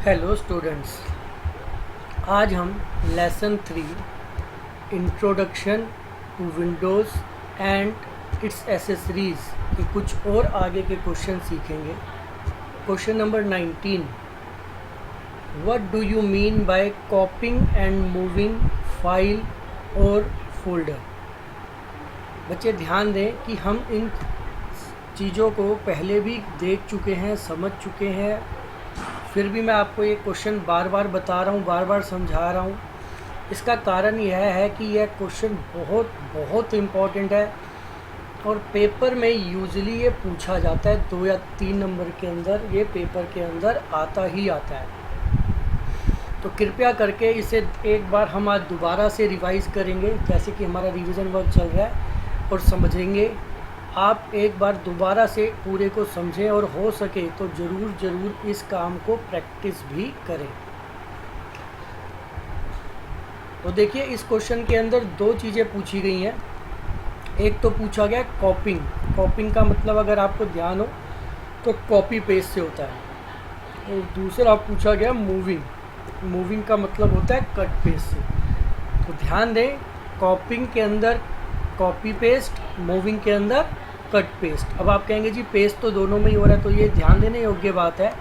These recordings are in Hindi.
हेलो स्टूडेंट्स, आज हम lesson 3 introduction to windows and its accessories के कुछ और आगे के क्वेश्चन सीखेंगे। Question number 19, what do you mean by copying and moving file और फोल्डर। बच्चे ध्यान दें कि हम इन चीज़ों को पहले भी देख चुके हैं, समझ चुके हैं, फिर भी मैं आपको ये क्वेश्चन बार बार बता रहा हूँ, बार बार समझा रहा हूँ। इसका कारण यह है कि यह क्वेश्चन बहुत बहुत इम्पॉर्टेंट है और पेपर में यूजुअली ये पूछा जाता है 2 या 3 नंबर के अंदर, ये पेपर के अंदर आता ही आता है। तो कृपया करके इसे एक बार हम आज दोबारा से रिवाइज़ करेंगे, जैसे कि हमारा रिवीजन वर्क चल रहा है, और समझेंगे। आप एक बार दोबारा से पूरे को समझें और हो सके तो ज़रूर इस काम को प्रैक्टिस भी करें। तो देखिए, इस क्वेश्चन के अंदर 2 चीज़ें पूछी गई हैं। एक तो पूछा गया कॉपिंग। कॉपिंग का मतलब अगर आपको ध्यान हो तो कॉपी पेस्ट से होता है। और दूसरा पूछा गया मूविंग। मूविंग का मतलब होता है कट पेस्ट से। तो ध्यान दें, कॉपिंग के अंदर कॉपी पेस्ट, मूविंग के अंदर कट पेस्ट। अब आप कहेंगे जी पेस्ट तो दोनों में ही हो रहा है, तो ये ध्यान देने योग्य बात है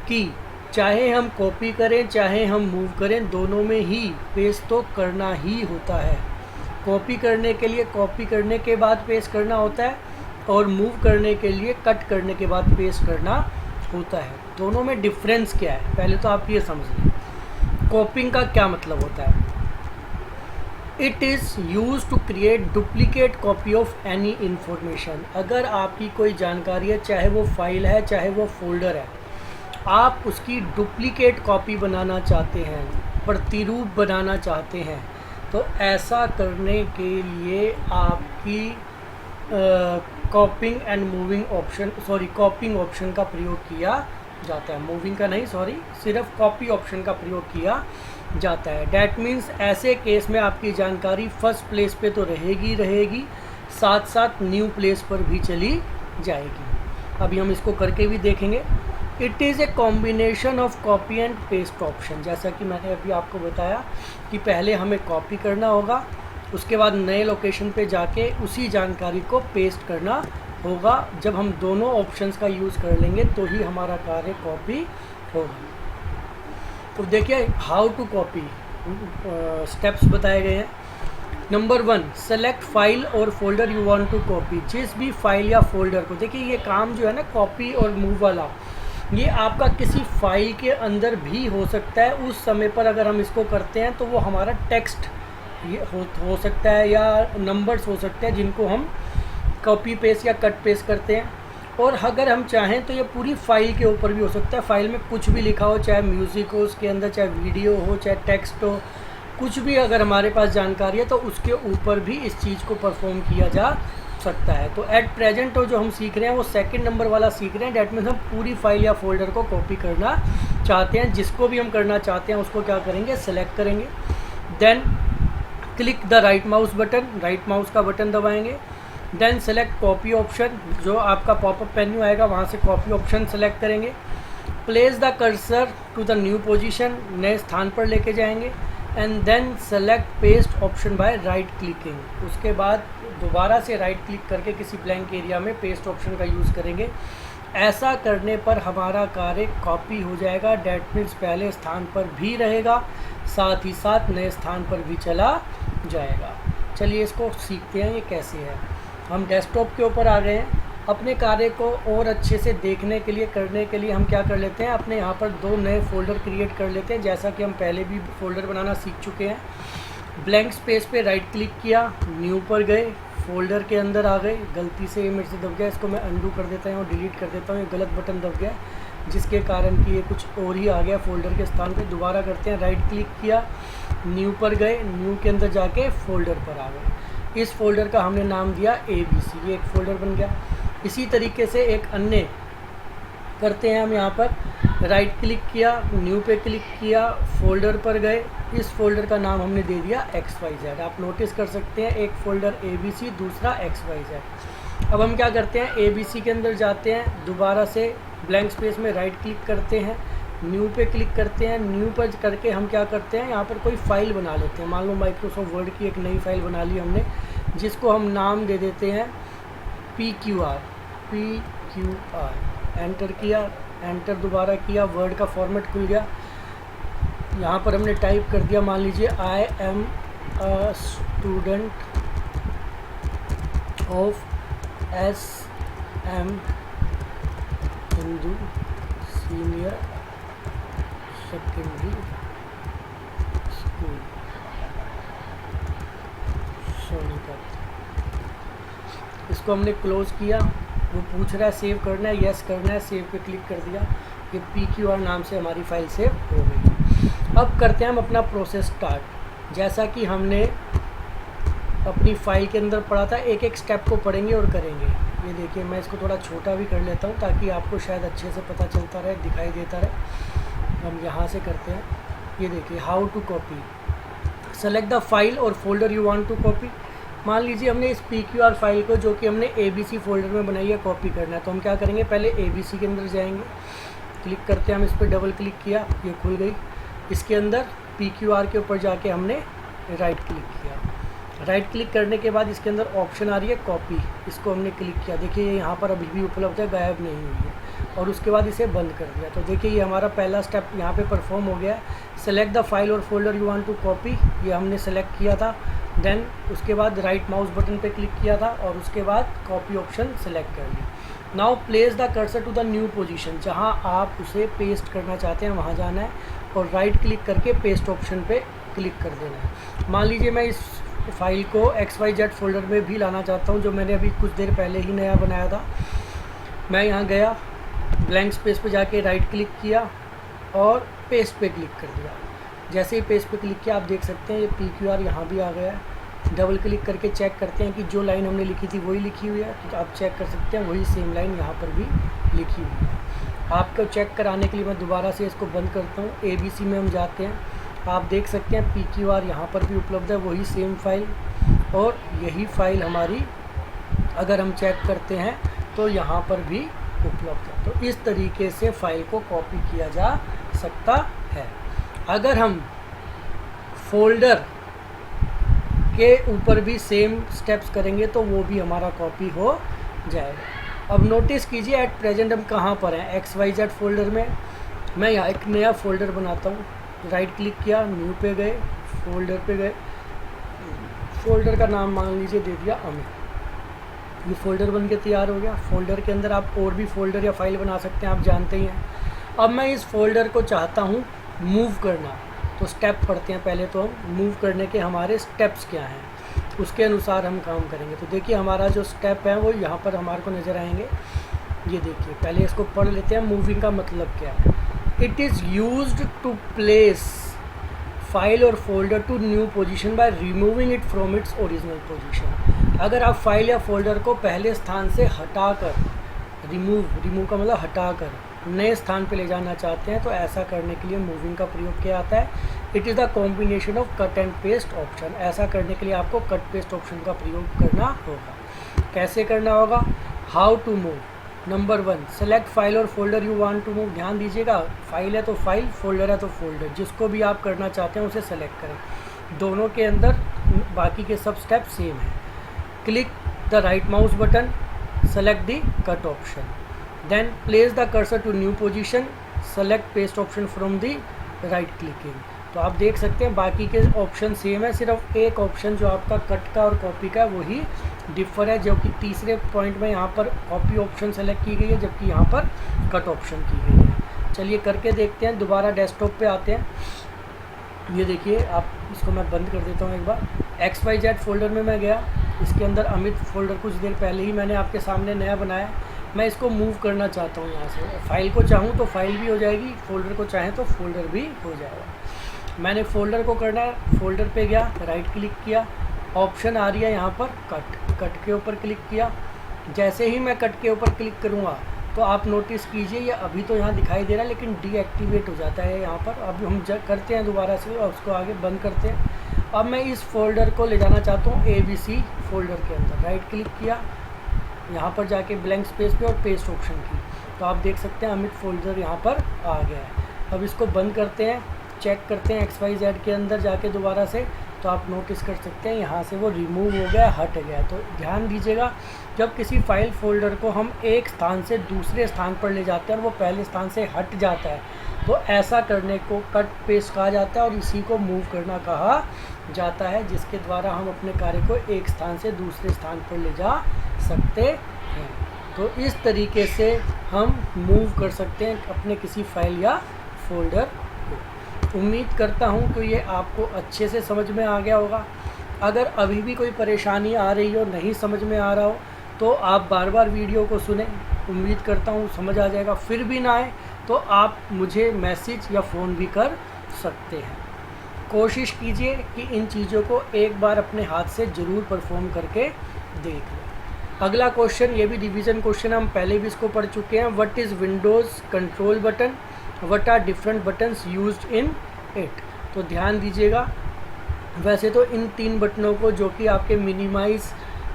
कि चाहे हम कॉपी करें चाहे हम मूव करें, दोनों में ही पेस्ट तो करना ही होता है। कॉपी करने के लिए कॉपी करने के बाद पेस्ट करना होता है और मूव करने के लिए कट करने के बाद पेस्ट करना होता है। दोनों में डिफरेंस क्या है, पहले तो आप ये समझ लें। कॉपिंग का क्या मतलब होता है? It is use to create duplicate copy of any information. अगर आपकी कोई जानकारी है, चाहे वो फाइल है चाहे वो फोल्डर है, आप उसकी डुप्लीकेट कॉपी बनाना चाहते हैं, प्रतिरूप बनाना चाहते हैं, तो ऐसा करने के लिए आपकी कॉपिंग एंड मूविंग ऑप्शन कॉपिंग ऑप्शन का प्रयोग किया जाता है। मूविंग का नहीं, सिर्फ कॉपी ऑप्शन का प्रयोग किया जाता है। डैट मीन्स ऐसे केस में आपकी जानकारी फर्स्ट प्लेस पे तो रहेगी, साथ साथ न्यू प्लेस पर भी चली जाएगी। अभी हम इसको करके भी देखेंगे। It is a combination of copy and paste option. जैसा कि मैंने अभी आपको बताया कि पहले हमें कॉपी करना होगा, उसके बाद नए लोकेशन पे जाके उसी जानकारी को पेस्ट करना होगा। जब हम दोनों ऑप्शंस का यूज़ कर लेंगे तो ही हमारा कार्य कॉपी होगा। तो देखिए, हाउ टू कॉपी, स्टेप्स बताए गए हैं। नंबर 1, सेलेक्ट फाइल और folder you want to copy. जिस भी फाइल या फोल्डर को, देखिए ये काम जो है ना कॉपी और मूव वाला, ये आपका किसी फाइल के अंदर भी हो सकता है। उस समय पर अगर हम इसको करते हैं तो वो हमारा टेक्स्ट ये हो सकता है या नंबर्स हो सकते हैं, जिनको हम कॉपी पेस्ट या कट पेस्ट करते हैं। और अगर हम चाहें तो ये पूरी फाइल के ऊपर भी हो सकता है। फाइल में कुछ भी लिखा हो, चाहे म्यूज़िक हो उसके अंदर, चाहे वीडियो हो, चाहे टेक्स्ट हो, कुछ भी अगर हमारे पास जानकारी है तो उसके ऊपर भी इस चीज़ को परफॉर्म किया जा सकता है। तो एट प्रेजेंट जो हम सीख रहे हैं वो सेकंड नंबर वाला सीख रहे हैं। डैट मीन्स हम पूरी फाइल या फोल्डर को कॉपी करना चाहते हैं। जिसको भी हम करना चाहते हैं उसको क्या करेंगे, सेलेक्ट करेंगे। Then click the right mouse button, right mouse का बटन दबाएंगे। देन सेलेक्ट कॉपी ऑप्शन, जो आपका पॉपअप मेन्यू आएगा वहाँ से कॉपी ऑप्शन सेलेक्ट करेंगे। Place the cursor to the new position, नए स्थान पर लेके जाएंगे। And then select paste option by right clicking. उसके बाद दोबारा से राइट क्लिक करके किसी ब्लैंक एरिया में पेस्ट ऑप्शन का यूज़ करेंगे। ऐसा करने पर हमारा कार्य कॉपी हो जाएगा। डैट मीन्स पहले स्थान पर भी रहेगा, साथ ही साथ नए स्थान पर भी चला जाएगा। चलिए इसको सीखते हैं ये कैसे है। हम डेस्कटॉप के ऊपर आ गए हैं। अपने कार्य को और अच्छे से देखने के लिए, करने के लिए हम क्या कर लेते हैं, अपने यहाँ पर 2 नए फोल्डर क्रिएट कर लेते हैं। जैसा कि हम पहले भी फोल्डर बनाना सीख चुके हैं। ब्लैंक स्पेस पे राइट क्लिक किया, न्यू पर गए, फोल्डर के अंदर आ गए। गलती से ये मेरे से दब गया, इसको मैं अंडू कर देता हूँ और डिलीट कर देता हूँ। ये गलत बटन दब गया जिसके कारण कि ये कुछ और ही आ गया फोल्डर के स्थान पे। दोबारा करते हैं, राइट क्लिक किया, न्यू पर गए, न्यू के अंदर जाके फोल्डर पर आ गए। इस फोल्डर का हमने नाम दिया ABC, ये एक फ़ोल्डर बन गया। इसी तरीके से एक अन्य करते हैं हम। यहाँ पर राइट क्लिक किया, न्यू पे क्लिक किया, फोल्डर पर गए। इस फोल्डर का नाम हमने दे दिया XYZ। आप नोटिस कर सकते हैं, एक फ़ोल्डर ABC, दूसरा XYZ। अब हम क्या करते हैं, ABC के अंदर जाते हैं, दोबारा से ब्लैंक स्पेस में राइट क्लिक करते हैं, न्यू पे क्लिक करते हैं। न्यू पर करके हम क्या करते हैं, यहाँ पर कोई फाइल बना लेते हैं। मान लो माइक्रोसॉफ्ट वर्ड की एक नई फाइल बना ली हमने, जिसको हम नाम दे देते हैं PQR। एंटर किया, एंटर दोबारा किया, वर्ड का फॉर्मेट खुल गया। यहाँ पर हमने टाइप कर दिया, मान लीजिए I am a student of SM Hindu senior secondary school Sonipat. इसको हमने क्लोज़ किया। वो पूछ रहा है सेव करना है, यस करना है, सेव पे क्लिक कर दिया। ये PQR नाम से हमारी फाइल सेव हो गई। अब करते हैं हम अपना प्रोसेस स्टार्ट। जैसा कि हमने अपनी फाइल के अंदर पढ़ा था, एक एक स्टेप को पढ़ेंगे और करेंगे। ये देखिए, मैं इसको थोड़ा छोटा भी कर लेता हूँ ताकि आपको शायद अच्छे से पता चलता रहे, दिखाई देता रहे। हम यहाँ से करते हैं। ये देखिए, how to copy. Select the file और folder you want to copy. मान लीजिए हमने इस PQR फाइल को, जो कि हमने ABC फोल्डर में बनाई है, कॉपी करना है। तो हम क्या करेंगे, पहले ABC के अंदर जाएंगे, क्लिक करते हैं हम इस पर, डबल क्लिक किया, ये खुल गई। इसके अंदर PQR के ऊपर जाके हमने राइट क्लिक किया। राइट क्लिक करने के बाद इसके अंदर ऑप्शन आ रही है कॉपी, इसको हमने क्लिक किया। देखिए यहाँ पर अभी भी उपलब्ध है, गायब नहीं हुई है। और उसके बाद इसे बंद कर दिया। तो देखिए ये हमारा पहला स्टेप यहाँ पे परफॉर्म हो गया है। सेलेक्ट द फाइल और folder you want to copy, ये हमने सेलेक्ट किया था। देन उसके बाद राइट माउस बटन पे क्लिक किया था और उसके बाद कॉपी ऑप्शन सेलेक्ट कर लिया। Now place the cursor to the new position, जहाँ आप उसे पेस्ट करना चाहते हैं वहाँ जाना है और राइट क्लिक करके पेस्ट ऑप्शन पे क्लिक कर देना है। मान लीजिए मैं इस फाइल को XYZ फोल्डर में भी लाना चाहता हूँ, जो मैंने अभी कुछ देर पहले ही नया बनाया था। मैं यहाँ गया, ब्लैंक स्पेस पे जाके राइट क्लिक किया और पेस्ट पे क्लिक कर दिया। जैसे ही पेस्ट पे क्लिक किया, आप देख सकते हैं ये PQR यहाँ भी आ गया है। डबल क्लिक करके चेक करते हैं कि जो लाइन हमने लिखी थी वही लिखी हुई है। तो आप चेक कर सकते हैं वही सेम लाइन यहाँ पर भी लिखी हुई है। आपको चेक कराने के लिए मैं दोबारा से इसको बंद करता हूँ। ABC में हम जाते हैं, आप देख सकते हैं PQR यहाँ पर भी उपलब्ध है, वही सेम फाइल। और यही फाइल हमारी अगर हम चेक करते हैं तो यहाँ पर भी उपलब्ध है। तो इस तरीके से फाइल को कॉपी किया जा सकता है। अगर हम फोल्डर के ऊपर भी सेम स्टेप्स करेंगे तो वो भी हमारा कॉपी हो जाएगा। अब नोटिस कीजिए एट प्रेजेंट हम कहाँ पर हैं, XYZ फोल्डर में। मैं यहाँ एक नया फोल्डर बनाता हूँ। राइट क्लिक किया, न्यू पे गए, फोल्डर पे गए, फोल्डर का नाम मान लीजिए दे दिया अमित। ये फोल्डर बन के तैयार हो गया। फोल्डर के अंदर आप और भी फोल्डर या फाइल बना सकते हैं, आप जानते ही हैं। अब मैं इस फोल्डर को चाहता हूँ मूव करना, तो स्टेप पढ़ते हैं पहले। तो हम मूव करने के हमारे स्टेप्स क्या हैं, उसके अनुसार हम काम करेंगे। तो देखिए हमारा जो स्टेप है वो यहाँ पर हमारे को नज़र आएंगे। ये देखिए, पहले इसको पढ़ लेते हैं। मूविंग का मतलब क्या है। It is used to place file और folder to new position by removing it from its original position. अगर आप फाइल या फोल्डर को पहले स्थान से हटाकर, रिमूव का मतलब हटाकर नए स्थान पे ले जाना चाहते हैं, तो ऐसा करने के लिए मूविंग का प्रयोग किया जाता है। It is the combination of cut and paste option. ऐसा करने के लिए आपको कट पेस्ट ऑप्शन का प्रयोग करना होगा। कैसे करना होगा, how to move. Number 1, select file और folder you want to move. ध्यान दीजिएगा, फाइल है तो फाइल, फोल्डर है तो फोल्डर, जिसको भी आप करना चाहते हैं उसे सेलेक्ट करें। दोनों के अंदर बाकी के सब स्टेप सेम है। Click the right mouse button, select the cut option, then place the cursor to new position, select paste option from the right clicking. तो आप देख सकते हैं बाकी के ऑप्शन सेम है, सिर्फ एक ऑप्शन जो आपका कट का और कॉपी का वही डिफर है, जो कि तीसरे पॉइंट में यहाँ पर कॉपी ऑप्शन सेलेक्ट की गई है, जबकि यहाँ पर कट ऑप्शन की गई है। चलिए करके देखते हैं। दोबारा डेस्कटॉप पे आते हैं। ये देखिए, आप इसको मैं बंद कर देता हूँ एक बार। XYZ फोल्डर में मैं गया, इसके अंदर अमित फोल्डर कुछ देर पहले ही मैंने आपके सामने नया बनाया। मैं इसको मूव करना चाहता हूँ यहाँ से। फाइल को चाहूँ तो फाइल भी हो जाएगी, फोल्डर को चाहें तो फोल्डर भी हो जाएगा। मैंने फोल्डर को करना है, फोल्डर पे गया, राइट क्लिक किया, ऑप्शन आ रही है यहाँ पर कट के ऊपर क्लिक किया। जैसे ही मैं कट के ऊपर क्लिक करूँगा तो आप नोटिस कीजिए ये अभी तो यहाँ दिखाई दे रहा है, लेकिन डीएक्टिवेट हो जाता है यहाँ पर। अब हम करते हैं दोबारा से और उसको आगे बंद करते हैं। अब मैं इस फोल्डर को ले जाना चाहता हूँ ABC फोल्डर के अंदर। राइट क्लिक किया, यहाँ पर जाके ब्लैंक स्पेस पे और पेस्ट ऑप्शन की, तो आप देख सकते हैं अमित फोल्डर यहाँ पर आ गया है। अब इसको बंद करते हैं, चेक करते हैं XYZ के अंदर जाके दोबारा से, तो आप नोटिस कर सकते हैं यहाँ से वो रिमूव हो गया, हट गया। तो ध्यान दीजिएगा, जब किसी फाइल फोल्डर को हम एक स्थान से दूसरे स्थान पर ले जाते हैं और वो पहले स्थान से हट जाता है, तो ऐसा करने को कट पेस्ट कहा जाता है और इसी को मूव करना कहा जाता है, जिसके द्वारा हम अपने कार्य को एक स्थान से दूसरे स्थान पर ले जा सकते हैं। तो इस तरीके से हम मूव कर सकते हैं अपने किसी फाइल या फोल्डर को। उम्मीद करता हूँ कि ये आपको अच्छे से समझ में आ गया होगा। अगर अभी भी कोई परेशानी आ रही हो, नहीं समझ में आ रहा हो, तो आप बार बार वीडियो को सुने, उम्मीद करता हूँ समझ आ जाएगा। फिर भी ना आए तो आप मुझे मैसेज या फ़ोन भी कर सकते हैं। कोशिश कीजिए कि इन चीज़ों को एक बार अपने हाथ से ज़रूर परफॉर्म करके देख लें। अगला क्वेश्चन, ये भी रिवीजन क्वेश्चन, हम पहले भी इसको पढ़ चुके हैं। What is windows control button, what are different buttons used in it. तो ध्यान दीजिएगा, वैसे तो इन 3 बटनों को, जो कि आपके मिनिमाइज़,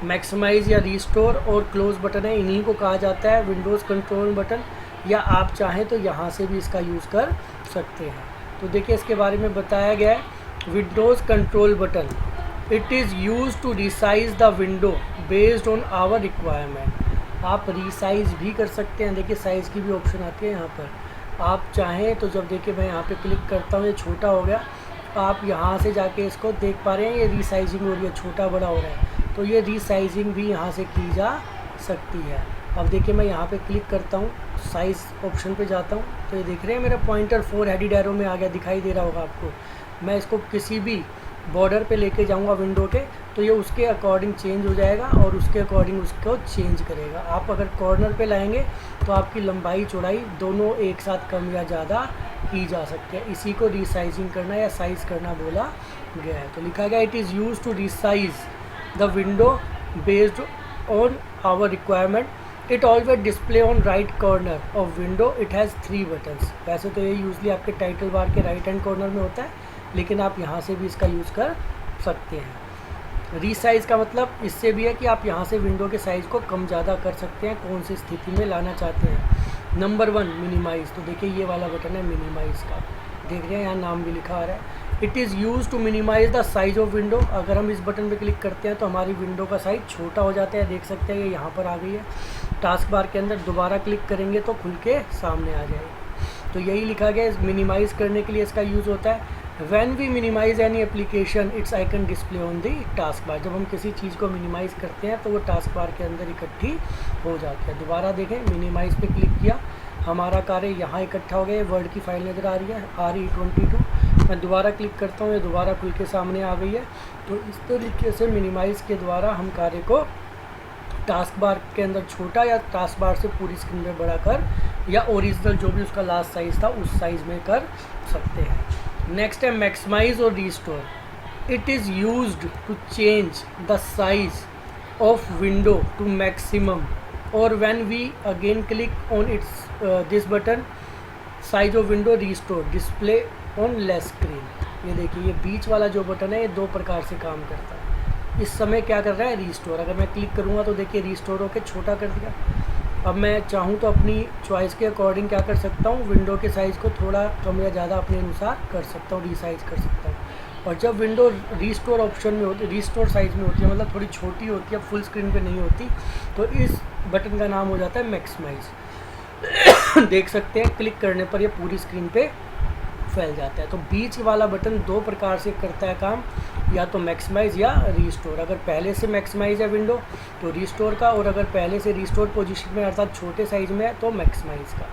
मैक्सिमाइज़ या रिस्टोर और क्लोज बटन है, इन्हीं को कहा जाता है विंडोज़ कंट्रोल बटन, या आप चाहें तो यहाँ से भी इसका यूज़ कर सकते हैं। तो देखिए, इसके बारे में बताया गया है। Windows control button, it is use to resize the window based on our requirement. आप रिसाइज भी कर सकते हैं, देखिए साइज़ की भी ऑप्शन आती है यहाँ पर। आप चाहें तो, जब देखिए मैं यहाँ पे क्लिक करता हूँ, ये छोटा हो गया, आप यहाँ से जाके इसको देख पा रहे हैं, ये रीसाइजिंग हो रही है, छोटा बड़ा हो रहा है, तो ये रीसाइजिंग भी यहाँ से की जा सकती है। अब देखिए मैं यहाँ पे क्लिक करता हूँ, साइज़ ऑप्शन पे जाता हूँ, तो ये देख रहे हैं मेरा पॉइंटर 4 हेडेड एरो में आ गया, दिखाई दे रहा होगा आपको। मैं इसको किसी भी बॉर्डर पे लेके जाऊँगा विंडो के, तो ये उसके अकॉर्डिंग चेंज हो जाएगा और उसके अकॉर्डिंग उसको चेंज करेगा। आप अगर कॉर्नर पे लाएंगे तो आपकी लंबाई चौड़ाई दोनों एक साथ कम या ज़्यादा की जा सकती है। इसी को रीसाइजिंग करना या साइज़ करना बोला गया है। तो लिखा गया, it is use to resize the window based on our requirement. It always display on right corner of window, it has 3 buttons. वैसे तो ये यूजली आपके टाइटल बार के राइट हैंड कॉर्नर में होता है, लेकिन आप यहाँ से भी इसका यूज़ कर सकते हैं। रीसाइज़ का मतलब इससे भी है कि आप यहाँ से विंडो के साइज़ को कम ज़्यादा कर सकते हैं, कौन सी स्थिति में लाना चाहते हैं। नंबर 1 मिनिमाइज़, तो देखिए ये वाला बटन है मिनिमाइज़ का, देख रहे हैं यहाँ नाम भी लिखा आ रहा है। It is use to minimize the size of window. अगर हम इस बटन पे क्लिक करते हैं तो हमारी विंडो का साइज़ छोटा हो जाता है, देख सकते हैं ये यहाँ पर आ गई है। टास्क बार के अंदर दोबारा क्लिक करेंगे तो खुल के सामने आ जाएगी। तो यही लिखा गया है, मिनिमाइज़ करने के लिए इसका यूज़ होता है। When we minimize any application, its icon display on the task bar। जब हम किसी चीज़ को मिनिमाइज़ करते हैं तो वो टास्क बार के अंदर इकट्ठी हो जाती है। दोबारा देखें, मिनिमाइज़ पे क्लिक किया, हमारा कार्य यहाँ इकट्ठा हो गया। वर्ड की फाइल नज़र आ रही है RE22। मैं दोबारा क्लिक करता हूँ, ये दोबारा खुल के सामने आ गई है। तो इस तरीके से मिनिमाइज़ के द्वारा हम कार्य को टास्क बार के अंदर छोटा या टास्क बार से पूरी स्क्रीन में बड़ा कर, या ओरिजिनल जो भी उसका लास्ट साइज़ था उस साइज़ में कर सकते हैं। नेक्स्ट है मैक्सिमाइज और restore. It is used to change the size of window to maximum, और when we again click on its this button, size of window restore display on less screen. ये देखिए, ये बीच वाला जो बटन है ये 2 प्रकार से काम करता है। इस समय क्या कर रहा है, रीस्टोर। अगर मैं क्लिक करूँगा तो देखिए रीस्टोर होकर छोटा कर दिया। अब मैं चाहूँ तो अपनी चॉइस के अकॉर्डिंग क्या कर सकता हूँ, विंडो के साइज़ को थोड़ा कम या ज़्यादा अपने अनुसार कर सकता हूँ, रीसाइज़ कर सकता हूँ। और जब विंडो रीस्टोर ऑप्शन में होती है, रीस्टोर साइज़ में होती है, मतलब थोड़ी छोटी होती है, फुल स्क्रीन पे नहीं होती, तो इस बटन का नाम हो जाता है मैक्सिमाइज़। देख सकते हैं क्लिक करने पर ये पूरी स्क्रीन पे फैल जाता है। तो बीच वाला बटन 2 प्रकार से करता है काम, या तो मैक्सिमाइज़ या रीस्टोर। अगर पहले से मैक्सिमाइज़ है विंडो तो रीस्टोर का, और अगर पहले से रीस्टोर पोजीशन में अर्थात छोटे साइज़ में है तो मैक्सिमाइज़ का।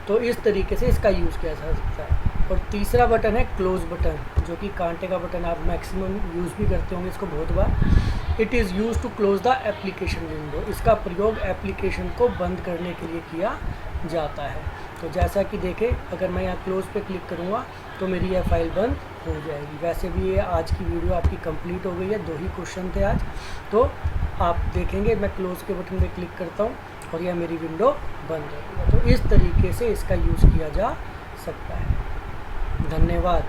तो इस तरीके से इसका यूज़ किया जा सकता है। और तीसरा बटन है क्लोज बटन, जो कि कांटे का बटन, आप मैक्सिमम यूज़ भी करते होंगे इसको बहुत बार। It is use to close the application window. इसका प्रयोग एप्लीकेशन को बंद करने के लिए किया जाता है। तो जैसा कि देखें, अगर मैं यहाँ क्लोज पे क्लिक करूँगा तो मेरी यह फाइल बंद हो जाएगी। वैसे भी ये आज की वीडियो आपकी कंप्लीट हो गई है, 2 ही क्वेश्चन थे आज। तो आप देखेंगे मैं क्लोज के बटन पे क्लिक करता हूँ और यह मेरी विंडो बंद हो गई है। तो इस तरीके से इसका यूज़ किया जा सकता है। धन्यवाद।